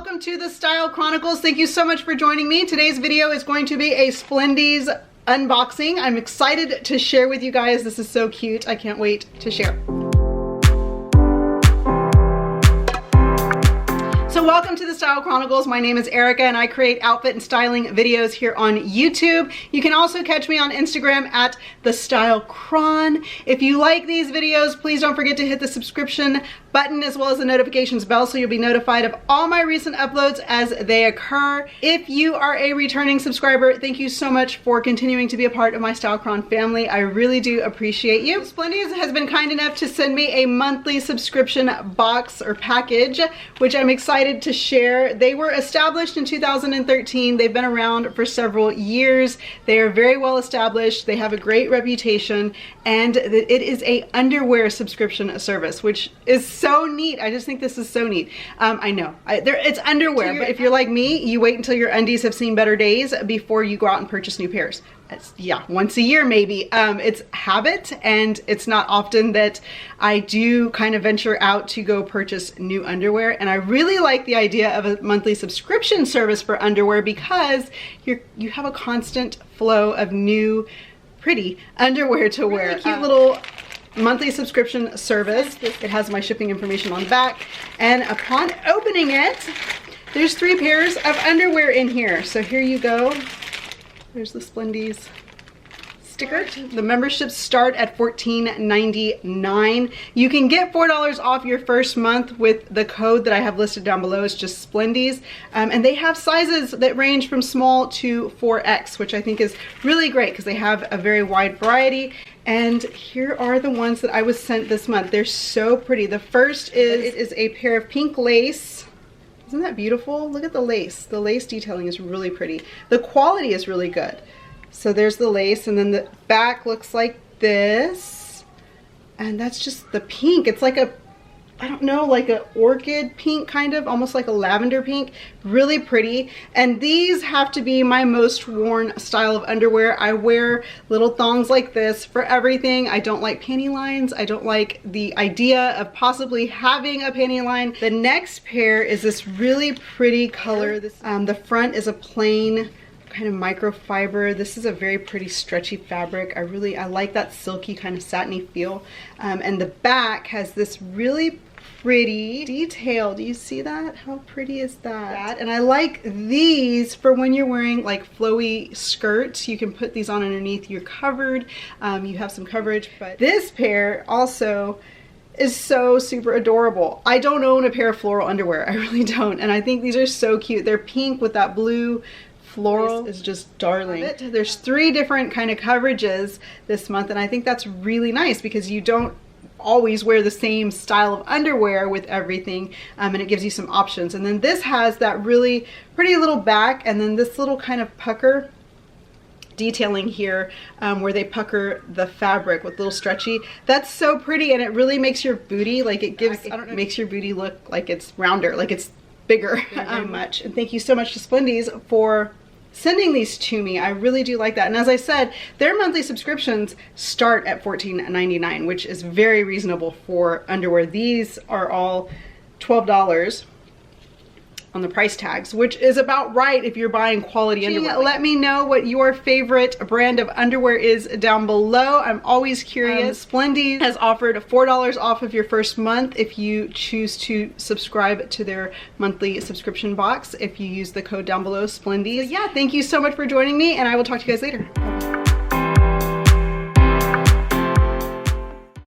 welcome to the Style Chronicles. Thank you so much for joining me. Today's video is going to be a Splendies unboxing. I'm excited to share with you guys. This is so cute. I can't wait to share. So welcome to the Style Chronicles. My name is Erica and I create outfit and styling videos here on YouTube. You can also catch me on Instagram at the Style Chron. If you like these videos, please don't forget to hit the subscription button as well as the notifications bell so you'll be notified of all my recent uploads as they occur. If you are a returning subscriber, thank you so much for continuing to be a part of my Style Chron family. I really do appreciate you. Splendies has been kind enough to send me a monthly subscription box or package, which I'm excited to share. They were established in 2013. They've been around for several years. They are very well established. They have a great reputation, and it is a underwear subscription service, which is so neat. I just think this is so neat. I know it's underwear, but if you're like me, you wait until your undies have seen better days before you go out and purchase new pairs. Yeah, once a year maybe. It's habit, and it's not often that I do kind of venture out to go purchase new underwear. And I really like the idea of a monthly subscription service for underwear because you have a constant flow of new, pretty underwear to wear. Really cute little monthly subscription service. It has my shipping information on the back, and upon opening it, there's 3 pairs of underwear in here. So here you go. There's the Splendies sticker. The memberships start at $14.99. You can get $4 off your first month with the code that I have listed down below. It's just Splendies. And they have sizes that range from small to 4X, which I think is really great because they have a very wide variety. And here are the ones that I was sent this month. They're so pretty. The first is a pair of pink lace. Isn't that beautiful? Look at the lace. The lace detailing is really pretty. The quality is really good. So there's the lace, and then the back looks like this. And that's just the pink. It's like a, I don't know, like an orchid pink kind of, almost like a lavender pink. Really pretty. And these have to be my most worn style of underwear. I wear little thongs like this for everything. I don't like panty lines. I don't like the idea of possibly having a panty line. The next pair is this really pretty color. This, the front is a plain kind of microfiber. This is a very pretty stretchy fabric. I like that silky kind of satiny feel. And the back has this really pretty detail. Do you see that? How pretty is that? And I like these for when you're wearing like flowy skirts. You can put these on underneath. You're covered. You have some coverage. But this pair also is so super adorable. I don't own a pair of floral underwear. I really don't. And I think these are so cute. They're pink with that blue floral. Is just darling. There's 3 different kind of coverages this month, and I think that's really nice because you don't always wear the same style of underwear with everything, and it gives you some options. And then this has that really pretty little back, and then this little kind of pucker detailing here where they pucker the fabric with little stretchy. That's so pretty, and it really makes your booty, like it gives, I don't know, makes your booty look like it's rounder, like it's bigger. Much. And thank you so much to Splendies for sending these to me. I really do like that. And as I said, their monthly subscriptions start at $14.99, which is very reasonable for underwear. These are all $12 on the price tags, which is about right if you're buying quality underwear. Let me know what your favorite brand of underwear is down below. I'm always curious. Splendies has offered $4 off of your first month if you choose to subscribe to their monthly subscription box if you use the code down below, Splendies. So yeah, thank you so much for joining me, and I will talk to you guys later.